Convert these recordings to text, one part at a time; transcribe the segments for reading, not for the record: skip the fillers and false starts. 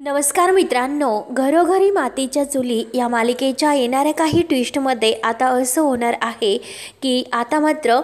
नमस्कार मित्रांनो, घरोघरी मातीच्या चुली या मालिकेच्या येणाऱ्या काही ट्विस्टमध्ये आता असं होणार आहे की आता मात्र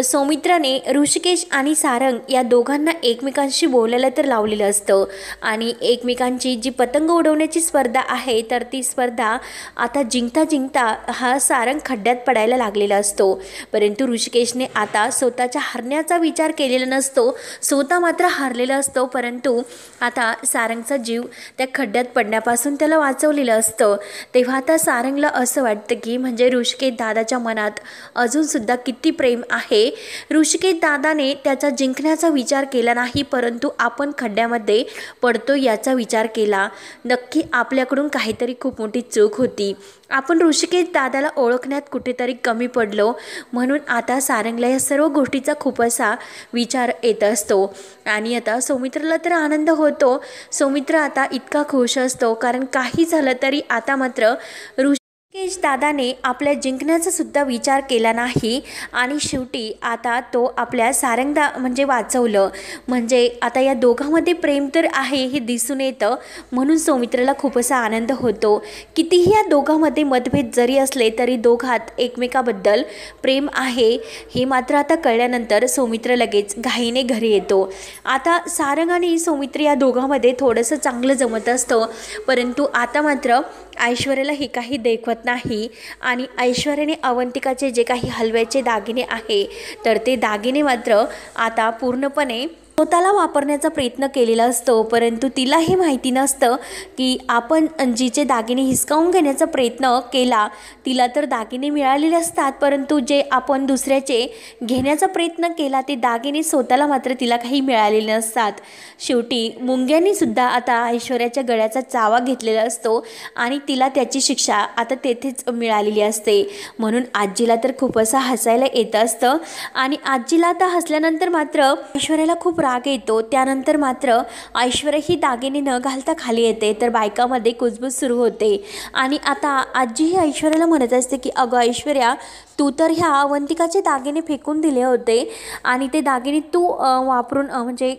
सौमित्राने ऋषिकेश आणि सारंग या दोघांना एकमेकांशी बोलायला तर लावलेलं असतं आणि एकमेकांची जी पतंग उडवण्याची स्पर्धा आहे तर ती स्पर्धा आता जिंकता जिंकता हा सारंग खड्ड्यात पडायला लागलेला असतो। परंतु ऋषिकेशने आता स्वतःच्या हरण्याचा विचार केलेला नसतो, स्वतः मात्र हरलेला असतो, परंतु आता सारंगचा जीव त्या खड्ड्यात पडण्यापासून त्याला वाचवलेलं असतं। तेव्हा आता सारंगला असं वाटतं की म्हणजे ऋषिकेश दादाच्या मनात अजूनसुद्धा किती प्रेम आहे। ऋषिकेश दादाने त्याचा जिंकण्याचा विचार केला नाही, परंतु आपण खड्ड्यामध्ये पडतो याचा विचार केला। नक्की आपल्याकडून काहीतरी खूप मोठी चूक होती, आपण ऋषिकेश दादाला ओळखण्यात कुठेतरी कमी पडलो, म्हणून आता सारंगला या सर्व गोष्टीचा खूप असा विचार येत असतो। आणि आता सौमित्राला तर आनंद होतो, सौमित्र आता इतका खुश असतो, कारण काही झालं तरी आता मात्र ऋषिकेश दादाने आपल्या जिंकण्याचा सुद्धा विचार केला नाही आणि शेवटी आता तो आपल्या सारंगदा म्हणजे वाचवलं। म्हणजे आता या दोघांमध्ये प्रेम तर आहे हे दिसून येतं, म्हणून सौमित्राला खूप असा आनंद होतो। कितीही या दोघांमध्ये मतभेद जरी असले तरी दोघात एकमेकाबद्दल प्रेम आहे हे मात्र आता कळल्यानंतर सौमित्र लगेच घाईने घरी येतो। आता सारंग आणि सौमित्र या दोघांमध्ये थोडंसं चांगलं जमत असतं, परंतु आता मात्र ऐश्वर्याला हे काही देखवत नाही आणि ऐश्वर्याने अवंतिकाचे जे काही हलव्याचे दागिने आहे तर ते दागिने मात्र आता पूर्णपणे स्वतःला वापरण्याचा प्रयत्न केलेला असतो, परंतु तिला हे माहिती नसतं की आपण जिचे दागिने हिसकावून घेण्याचा प्रयत्न केला तिला तर दागिने मिळालेले असतात, परंतु जे आपण दुसऱ्याचे घेण्याचा प्रयत्न केला ते दागिने स्वतःला मात्र तिला काही मिळालेले नसतात। शेवटी मुंग्यांनी सुद्धा आता ऐश्वर्याच्या गळ्याचा चावा घेतलेला असतो आणि तिला त्याची शिक्षा आता तेथेच मिळालेली असते, म्हणून आजीला तर खूप असं हसायला येत असतं आणि आजीला आता हसल्यानंतर मात्र ऐश्वर्याला खूप राग येतो। त्यानंतर मात्र ऐश्वर्या ही दागिने न घालता खाली येते तर बायकामध्ये कुजबूज सुरू होते आणि आता आजी ही ऐश्वर्याला म्हणत असते की अगं ऐश्वर्या, तू तर ह्या अवंतिकाचे दागिने फेकून दिले होते आणि ते दागिने तू वापरून म्हणजे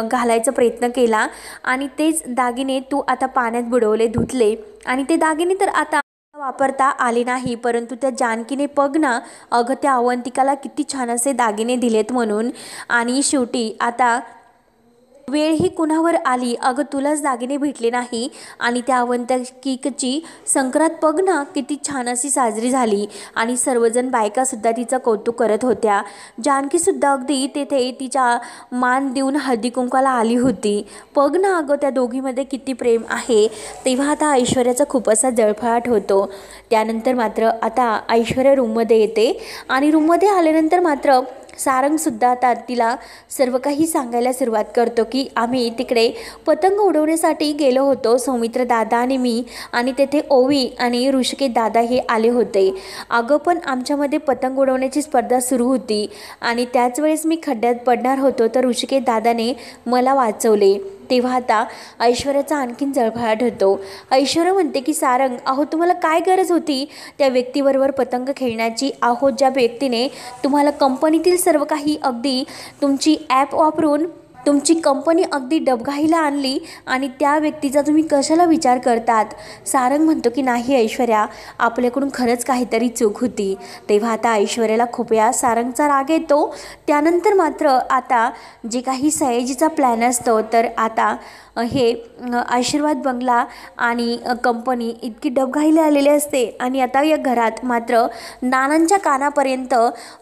घालायचा प्रयत्न केला आणि तेच दागिने तू आता पाण्यात बुडवले, धुतले आणि ते दागिने तर आता वापरता आले नाही, परंतु त्या जानकीने बघ ना अगं त्या अवंतिकाला किती छान असे दागिने दिलेत म्हणून, आणि शेवटी आता वेळ ही कुणावर आली, अगं तुलाच दागिने भेटले नाही आणि त्या अवंतिकेची संक्रांत बघ ना किती छान अशी साजरी झाली आणि सर्वजण बायकासुद्धा तिचं कौतुक करत होत्या। जानकीसुद्धा अगदी तेथे तिच्या मान देऊन हळदी कुंकवाला आली होती, बघ ना अगं त्या दोघीमध्ये किती प्रेम आहे। तेव्हा आता ऐश्वर्याचा खूप असा जळफळाट होतो। त्यानंतर मात्र आता ऐश्वर्या रूममध्ये येते आणि रूममध्ये आल्यानंतर मात्र सारंगसुद्धा आता तिला सर्व काही सांगायला सुरुवात करतो की आम्ही तिकडे पतंग उडवण्यासाठी गेलो होतो, सौमित्र दादा आणि मी, आणि तेथे ओवी आणि ऋषिकेश दादा हे आले होते। अगं पण आमच्यामध्ये पतंग उडवण्याची स्पर्धा सुरू होती आणि त्याच वेळेस मी खड्ड्यात पडणार होतो तर ऋषिकेश दादाने मला वाचवले। तेव्हा आता ऐश्वर्याचा आणखीन जळफळाट होतो। ऐश्वर्या म्हणते की सारंग, अहो तुम्हाला काय गरज होती त्या व्यक्तीबरोबर पतंग खेळण्याची, अहो ज्या व्यक्तीने तुम्हाला कंपनीतील सर्व काही अगदी तुमची ॲप वापरून तुमची कंपनी अगदी डबघाईला आणली आणि त्या व्यक्तीचा तुम्ही कशाला विचार करतात। सारंग म्हणतो की नाही ऐश्वर्या, आपल्याकडून खरंच काहीतरी चूक होती। तेव्हा आता ऐश्वर्याला खूप या सारंगचा राग येतो। त्यानंतर मात्र आता जे काही सयाजीचा प्लॅन असतो तर आता हे आशीर्वाद बंगला आणि कंपनी इतकी डबघाईला आलेली असते आणि आता या घरात मात्र नानांच्या कानापर्यंत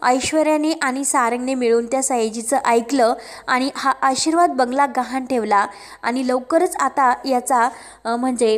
ऐश्वर्याने आणि सारंगने मिळून त्या सयाजीचं ऐकलं आणि हा आशीर्वाद बंगला गहाण ठेवला आणि लवकरच आता याचा म्हणजे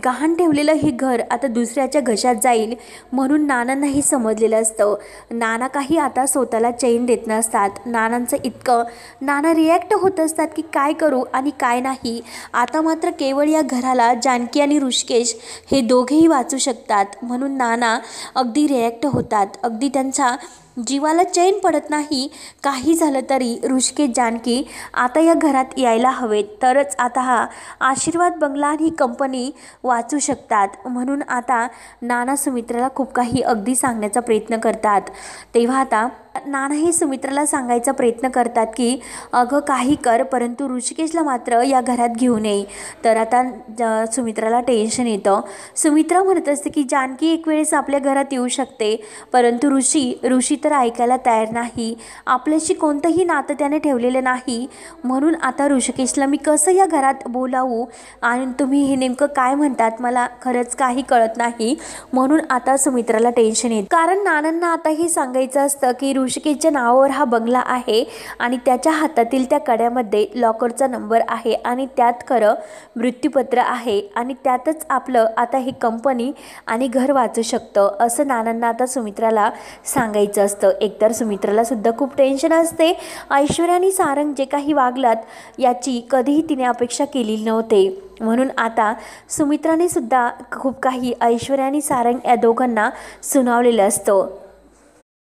गहाण ठेवलेलं हे घर आता दुसऱ्याच्या घशात जाईल, म्हणून नानांनाही समजलेलं असतं। नाना काही आता स्वतःला चैन देत नसतात, नानांचं इतकं नाना रिॲक्ट होत असतात की काय करू आणि काय नाही। आता मात्र केवळ या घराला जानकी आणि ऋषिकेश हे दोघेही वाचू शकतात, म्हणून नाना अगदी रिॲक्ट होतात, अगदी त्यांच्या जीवाला चैन पडत नाही। काही झालं तरी ऋषिकेश जानकी आता या घरात यायला हवेत, तरच आता हा आशीर्वाद बंगला आणि कंपनी वाचू शकतात, म्हणून आता नाना सुमित्राला खूप काही अगदी सांगण्याचा प्रयत्न करतात। तेव्हा आता नाना हे सुमित्राला सांगायचा प्रयत्न करतात की अगं काही कर, परंतु ऋषिकेशला मात्र या घरात घेऊ नये. तर आता सुमित्राला टेन्शन येतं. सुमित्रा म्हणत असते की जानकी एक वेळेस आपल्या घरात येऊ शकते, परंतु ऋषी तर ऐकायला तयार नाही. आपल्याशी कोणतंही नातं त्याने ठेवलेलं नाही, म्हणून आता ऋषिकेशला मी कसं या घरात बोलावू आणि तुम्ही हे नेमकं काय म्हणतात मला खरंच काही कळत नाही. म्हणून आता सुमित्राला टेन्शन येतं, कारण नानांना आता हे सांगायचं असतं की ऋषिकेशच्या नावावर हा बंगला आहे आणि त्याच्या हातातील त्या कड्यामध्ये लॉकरचा नंबर आहे आणि त्यात खरं मृत्यूपत्र आहे आणि त्यातच आपलं आता ही कंपनी आणि घर वाचू शकतं, असं नानांना आता सुमित्राला सांगायचं असतं. एकतर सुमित्राला सुद्धा खूप टेन्शन असते. ऐश्वर्या आणि सारंग जे काही वागलात याची कधीही तिने अपेक्षा केलेली नव्हते, म्हणून आता सुमित्राने सुद्धा खूप काही ऐश्वर्या आणि सारंग या दोघांना सुनावलेलं असतं.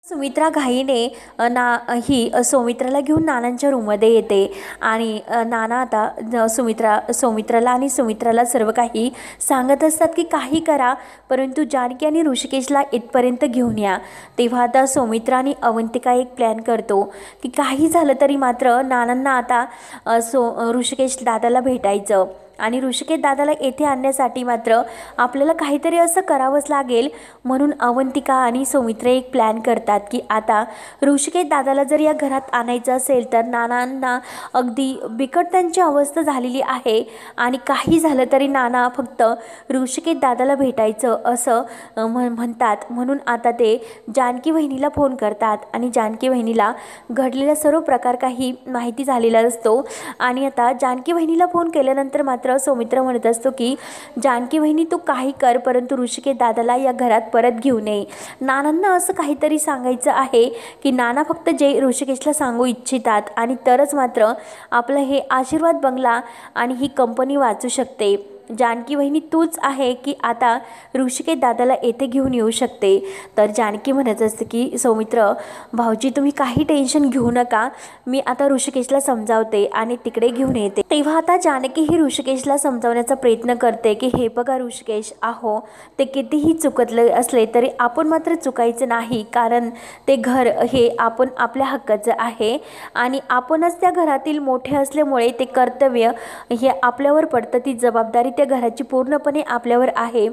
सुमित्रा घाईने ही सौमित्राला घेऊन नानांच्या रूममध्ये येते आणि नाना आता सौमित्राला आणि सुमित्राला सर्व काही सांगत असतात की काही करा, परंतु जानकी आणि ऋषिकेशला इथपर्यंत घेऊन या. तेव्हा आता सौमित्रा आणि अवंतिका एक प्लॅन करतो की काही झालं तरी मात्र नानांना आता ऋषिकेश दादाला भेटायचं आणि ऋषिकेश दादाला येथे आणण्यासाठी मात्र आपल्याला काहीतरी असं करावंच लागेल. म्हणून अवंतिका आणि सौमित्रा एक प्लॅन करतात की आता ऋषिकेश दादाला जर या घरात आणायचं असेल तर नानांना अगदी बिकट त्यांची अवस्था झालेली आहे आणि काही झालं तरी नाना फक्त ऋषिकेश दादाला भेटायचं असं म्हणतात. म्हणून आता ते जानकी वहिनीला फोन करतात आणि जानकी वहिनीला घडलेला सर्व प्रकार काही माहिती झालेला असतो आणि आता जानकी वहिनीला फोन केल्यानंतर मात्र सौमित्र म्हणत असतो की जानकी वहिनी तू काही कर, परंतु ऋषिकेश दादाला या घरात परत घेऊ नये. नानांना असं काहीतरी सांगायचं आहे की नाना फक्त जे ऋषिकेशला सांगू इच्छितात आणि तरच मात्र आपलं हे आशीर्वाद बंगला आणि ही कंपनी वाचू शकते. जानकी वहिनी तूच आहे की आता ऋषिकेश दादाला येथे घेऊन येऊ शकते. तर जानकी म्हणत असते की सौमित्र भाऊजी तुम्ही काही टेन्शन घेऊ नका, मी आता ऋषिकेशला समजावते आणि तिकडे घेऊन येते. तेव्हा आता जानकी ही ऋषिकेशला समजावण्याचा प्रयत्न करते की हे बघा ऋषिकेश, आहो ते कितीही चुकतले असले तरी आपण मात्र चुकायचं नाही, कारण ते घर हे आपण आपल्या हक्काचं आहे आणि आपणच त्या घरातील मोठे असल्यामुळे ते कर्तव्य हे आपल्यावर पडतं, ती जबाबदारी त्या घराची पूर्णपणे आपल्यावर आहे.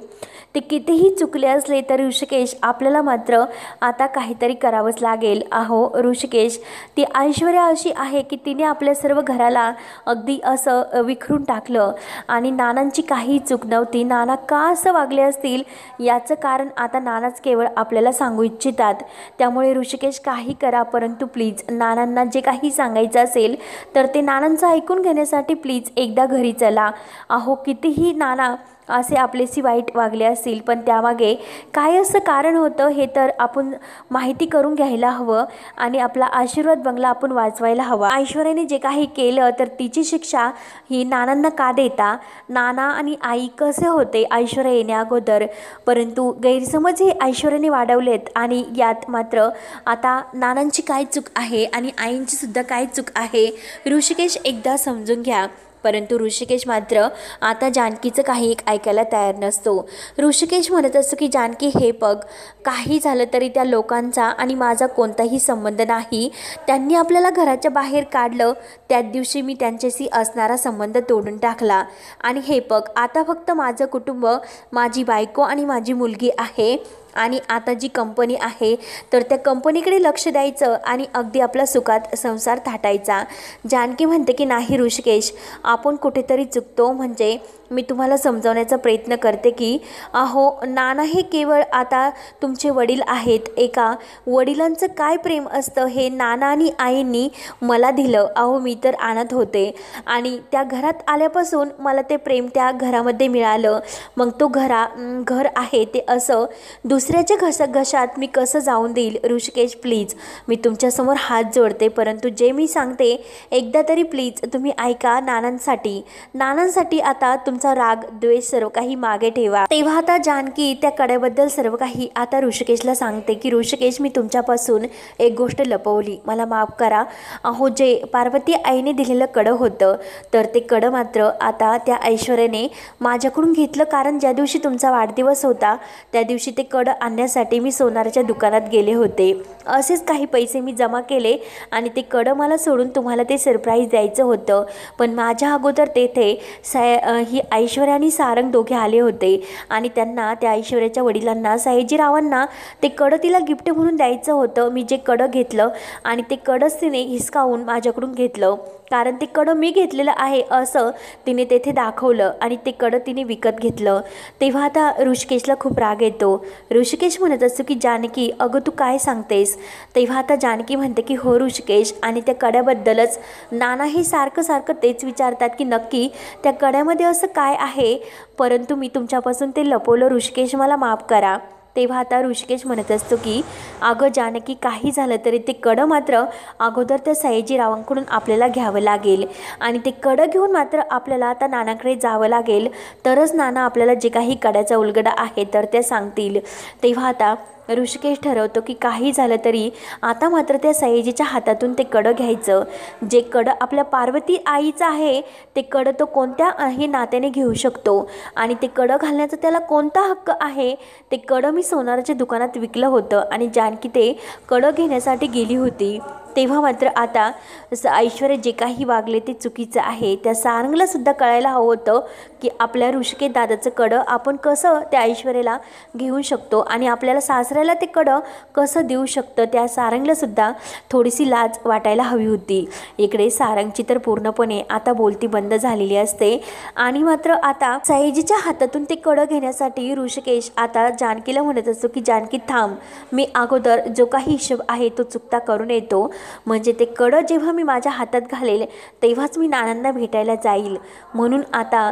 ते कितीही चुकले असले तर ऋषिकेश आपल्याला मात्र आता काहीतरी करावंच लागेल. अहो ऋषिकेश, ती ऐश्वर्या अशी आहे की तिने आपल्या सर्व घराला अगदी असं विखरून टाकलं आणि नानांची काही चूक नव्हती. नाना का असं वागले असतील याचं कारण आता नानाच केवळ आपल्याला सांगू इच्छितात. त्यामुळे ऋषिकेश काही करा, परंतु प्लीज नानांना जे काही सांगायचं असेल तर ते नानांचं ऐकून घेण्यासाठी प्लीज एकदा घरी चला. अहो कितीही नाना असे आपलेशी वाईट वागले असतील, पण त्यामागे काय असं कारण होतं हे तर आपण माहिती करून घ्यायला हवं आणि आपला आशीर्वाद बंगला आपण वाचवायला हवा. ऐश्वर्याने जे काही केलं तर तिची शिक्षा ही नानांना का देता? नाना आणि आई कसे होते ऐश्वर्या येण्या अगोदर, परंतु गैरसमज हे ऐश्वर्याने वाढवलेत आणि यात मात्र आता नानांची काय चूक आहे आणि आईंची सुद्धा काय चूक आहे ऋषिकेश एकदा समजून घ्या. परंतु ऋषिकेश मात्र आता जानकीचं काही एक ऐकायला तयार नसतो. ऋषिकेश म्हणत असतो की जानकी हे बघ, काही झालं तरी त्या लोकांचा आणि माझा कोणताही संबंध नाही. त्यांनी आपल्याला घराच्या बाहेर काढलं त्याच दिवशी मी त्यांच्याशी असणारा संबंध तोडून टाकला आणि हे बघ आता फक्त माझं कुटुंब, माझी बायको आणि माझी मुलगी आहे आणि आता जी कंपनी आहे तर त्या कंपनीकडे लक्ष द्यायचं आणि अगदी आपला सुखात संसार थाटायचा. जानकी म्हणते की नाही ऋषिकेश, आपण कुठेतरी चुकतो. म्हणजे मी तुम्हाला समजावण्याचा प्रयत्न करते की अहो नाना हे केवळ आता तुमचे वडील आहेत. एका वडिलांचं काय प्रेम असतं हे नाना आणि आईंनी मला दिलं. अहो मी तर आणत होते आणि त्या घरात आल्यापासून मला ते प्रेम त्या घरामध्ये मिळालं. मग तो घर आहे ते असं दुसऱ्याच्या घशात मी कसं जाऊन देईल? ऋषिकेश प्लीज, मी तुमच्यासमोर हात जोडते, परंतु जे मी सांगते एकदा तरी प्लीज तुम्ही ऐका. नानांसाठी आता तुमचा राग द्वेष सर्व काही मागे ठेवा. तेव्हा आता जानकी त्या कड्याबद्दल सर्व काही आता ऋषिकेशला सांगते की ऋषिकेश, मी तुमच्यापासून एक गोष्ट लपवली, मला माफ करा. अहो जे पार्वती आईने दिलेलं कडं होतं तर ते कडं मात्र आता त्या ऐश्वर्याने माझ्याकडून घेतलं, कारण ज्या दिवशी तुमचा वाढदिवस होता त्या दिवशी ते कडं आणण्यासाठी मी सोनाराच्या दुकानात गेले होते. असेच काही पैसे मी जमा केले आणि ते कडं मला सोडून तुम्हाला ते सरप्राईज द्यायचं होतं. पण माझ्या अगोदर तेथे ही ऐश्वर्या आणि सारंग दोघे आले होते आणि त्यांना त्या ऐश्वर्याच्या वडिलांना सयाजीरावांना ते कडं तिला गिफ्ट म्हणून द्यायचं होतं. मी जे कडं घेतलं आणि ते कडंच तिने हिसकावून माझ्याकडून घेतलं, कारण ते कडं मी घेतलेलं आहे असं तिने तेथे दाखवलं आणि ते कडं तिने विकत घेतलं. तेव्हा आता ऋषिकेशला खूप राग येतो. ऋषिकेश म्हणत असतो की जानकी अगं तू काय सांगतेस. तेव्हा आता जानकी म्हणते की हो ऋषिकेश, आणि त्या कड्याबद्दलच नाना हे सारखं सारखं तेच विचारतात की नक्की त्या कड्यामध्ये असं काय आहे, परंतु मी तुमच्यापासून ते लपवलं ऋषिकेश, मला माफ करा. तेव्हा आता ऋषिकेश म्हणत असतो की अगं जानकी काही झालं तरी ते कडं मात्र अगोदर त्या सयाजीरावांकडून आपल्याला घ्यावं लागेल आणि ते कडं घेऊन मात्र आपल्याला आता नानाकडे जावं लागेल, तरच नाना आपल्याला जे काही कड्याचा उलगडा आहे तर त्या सांगतील. तेव्हा आता ऋषिकेश ठरवतो की काही झालं तरी आता मात्र त्या सयाजीच्या हातातून ते कडं घ्यायचं. जे कडं आपल्या पार्वती आईचं आहे ते कडं तो कोणत्याही नात्याने घेऊ शकतो आणि ते कडं घालण्याचा त्याला कोणता हक्क आहे. ते कडं मी सोनाराच्या दुकानात विकलं होतं आणि जानकी ते कडं घेण्यासाठी गेली होती. तेव्हा मात्र आता ऐश्वर्या जे काही वागले ते चुकीचं आहे. त्या सारंगला सुद्धा कळायला हवं होतं की आपल्या ऋषिकेश दादाचं कडं आपण कसं त्या ऐश्वर्याला घेऊ शकतो आणि आपल्याला सासऱ्याला ते कडं कसं देऊ शकतं. त्या सारंगला सुद्धा थोडीशी लाज वाटायला हवी होती. इकडे सारंगची तर पूर्णपणे आता बोलती बंद झालेली असते आणि मात्र आता सयाजीच्या हातातून ते कडं घेण्यासाठी ऋषिकेश आता जानकीला म्हणत असतो की जानकी थांब, मी अगोदर जो काही हिशोब आहे तो चुकता करून येतो, म्हणजे ते कडं जेव्हा मी माझ्या हातात घालेल तेव्हाच मी नानांना भेटायला जाईल. म्हणून आता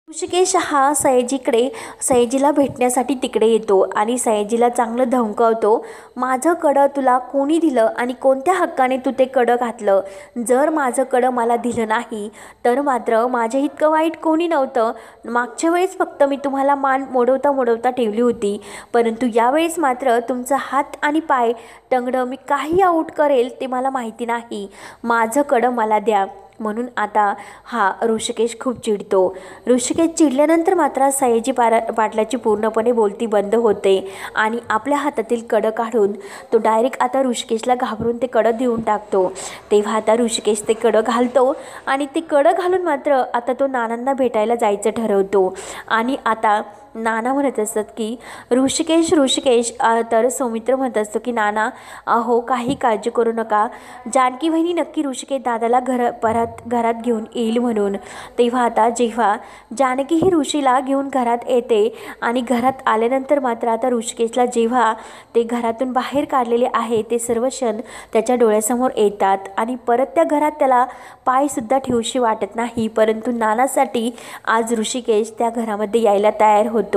ऋषिकेश हा सयाजीला भेटण्यासाठी तिकडे येतो आणि सयाजीला चांगलं धमकावतो. माझं कडं तुला कोणी दिलं आणि कोणत्या हक्काने तू ते कडं घातलं. जर माझं कडं मला दिलं नाही तर मात्र माझ्या इतकं वाईट कोणी नव्हतं. मागच्या वेळेस फक्त मी तुम्हाला मान मोडवता ठेवली होती, परंतु यावेळेस मात्र तुमचा हात आणि पाय टंगडं मी काही आऊट करेल ते मला माहिती नाही. माझं कडं मला द्या. म्हणून आता हा ऋषिकेश खूप चिडतो. ऋषिकेश चिडल्यानंतर मात्र सयाजी पाटलाची पूर्णपणे बोलती बंद होते आणि आपल्या हातातील कडं काढून तो डायरेक्ट आता ऋषिकेशला घाबरून ते कडं देऊन टाकतो. तेव्हा आता ऋषिकेश ते कडं घालतो आणि ते कडं घालून मात्र आता तो नानांना भेटायला जायचं ठरवतो. आणि आता नाना म्हणत असतात की ऋषिकेश तर सौमित्र म्हणत असतो की नाना अहो काही काळजी करू नका, जानकी वहिनी नक्की ऋषिकेश दादाला परत घरात घेऊन येईल म्हणून. तेव्हा आता जेव्हा जानकी ही ऋषीला घेऊन घरात येते आणि घरात आल्यानंतर मात्र आता ऋषिकेशला जेव्हा ते घरातून बाहेर काढलेले आहे ते सर्व क्षण त्याच्या डोळ्यासमोर येतात आणि परत त्या घरात त्याला पायसुद्धा ठेवूशी वाटत नाही. परंतु नानासाठी आज ऋषिकेश त्या घरामध्ये यायला तयार होतो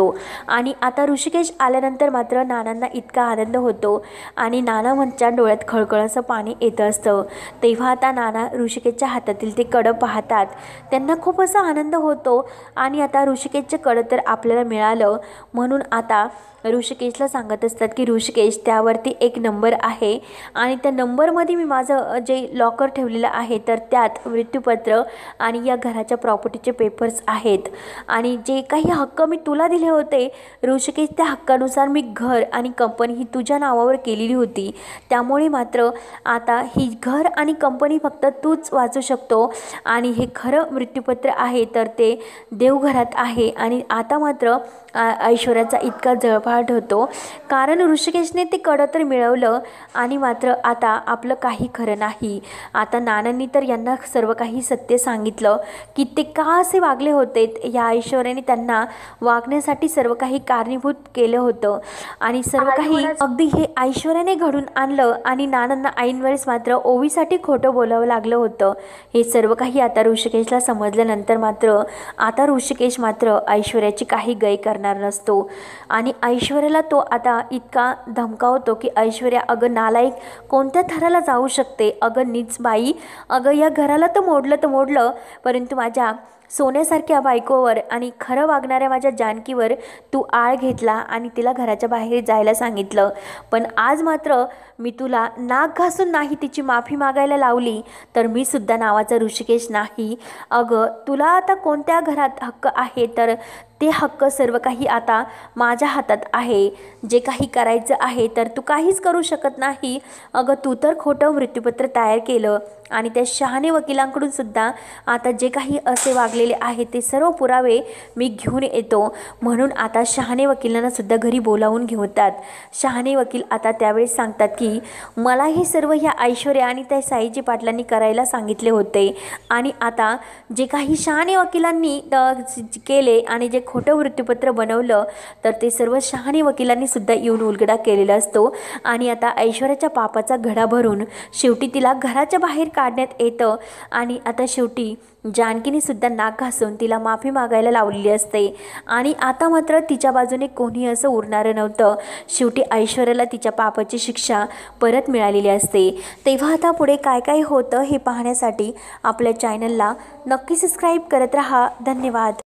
आणि आता ऋषिकेश आल्यानंतर मात्र नानांना इतका आनंद होतो आणि नानांच्या डोळ्यात खळखळाचं पाणी येतं असतं. तेव्हा आता नाना ऋषिकेशच्या हातातील ते कडं पाहतात, त्यांना खूप असा आनंद होतो आणि आता ऋषिकेशचे कडं तर आपल्याला मिळालं. म्हणून आता ऋषिकेशला सांगत असतात की ऋषिकेश त्यावरती एक नंबर आहे आणि त्या नंबरमध्ये मी माझं जे लॉकर ठेवलेलं आहे तर त्यात मृत्यूपत्र आणि या घराच्या प्रॉपर्टीचे पेपर्स आहेत आणि जे काही हक्क मी तुला दिले होते ऋषिकेश त्या हक्कानुसार मी घर आणि कंपनी ही तुझ्या नावावर केलेली होती. त्यामुळे मात्र आता ही घर आणि कंपनी फक्त तूच वाचू शकतो आणि हे खरं मृत्यूपत्र आहे तर ते देवघरात आहे. आणि आता मात्र ऐश्वर्याचा इतका जळफाट होतो कारण ऋषिकेशने ते कडं तर मिळवलं आणि मात्र आता आपलं काही खरं नाही. आता नानांनी तर यांना सर्व काही सत्य सांगितलं की ते का असे वागले होते. या ऐश्वर्याने त्यांना वागण्यासाठी सर्व काही कारणीभूत केलं होतं आणि सर्व काही अगदी हे ऐश्वर्याने घडून आणलं आणि नानांना ऐनवेळेस मात्र ओवीसाठी खोटं बोलावं लागलं होतं. हे सर्व काही आता ऋषिकेशला समजल्यानंतर मात्र आता ऋषिकेश मात्र ऐश्वर्याची काही गय करणार नसतो आणि ऐश्वर्याला तो आता इतका धमकावतो की ऐश्वर्या अगं नालायक कोणत्या थराला जाऊ शकते. अगं नीच बाई, अगं या घराला तर मोडलं परंतु माझ्या सोन्यासारख्या बायकोवर आणि खरं वागणाऱ्या माझ्या जानकीवर तू आळ घेतला आणि तिला घराच्या बाहेर जायला सांगितलं. पण आज मात्र मी तुला नाक घासून नाही तिची माफी मागायला लावली तर मी सुद्धा नावाचा ऋषिकेश नाही. अगं तुला आता कोणत्या घरात हक्क आहे तर ते हक्क सर्व काही आता माझ्या हातात आहे. जे काही करायचं आहे तर तू काहीच करू शकत नाही. अगं तू तर खोटं मृत्यूपत्र तयार केलं आणि त्या शहाणे वकिलांकडून सुद्धा आता जे काही असे वागलेले आहे ते सर्व पुरावे मी घेऊन येतो. म्हणून आता शहाणे वकिलांना सुद्धा घरी बोलावून घेतात. शहाणे वकील आता त्यावेळेस सांगतात की मला हे सर्व ह्या ऐश्वर्या आणि त्या साईजी पाटलांनी करायला सांगितले होते आणि आता जे काही शहाणे वकिलांनी केले आणि जे खोटं मृत्यूपत्र बनवलं तर ते सर्व शहाणे वकिलांनी सुद्धा येऊन उलगडा केलेला असतो. आणि आता ऐश्वर्याच्या पापाचा घडा भरून शेवटी तिला घराच्या बाहेर काढण्यात येतं. आणि आता शेवटी जानकीने सुद्धा नाक घासून तिला माफी मागायला लावलेली असते. आणि आता मात्र तिच्या बाजूने कोणी असं उरणारं नव्हतं. शेवटी ऐश्वर्याला तिच्या पापाची शिक्षा परत मिळालेली असते. तेव्हा आता पुढे काय काय होतं हे पाहण्यासाठी आपल्या चॅनलला नक्की सबस्क्राईब करत राहा. धन्यवाद.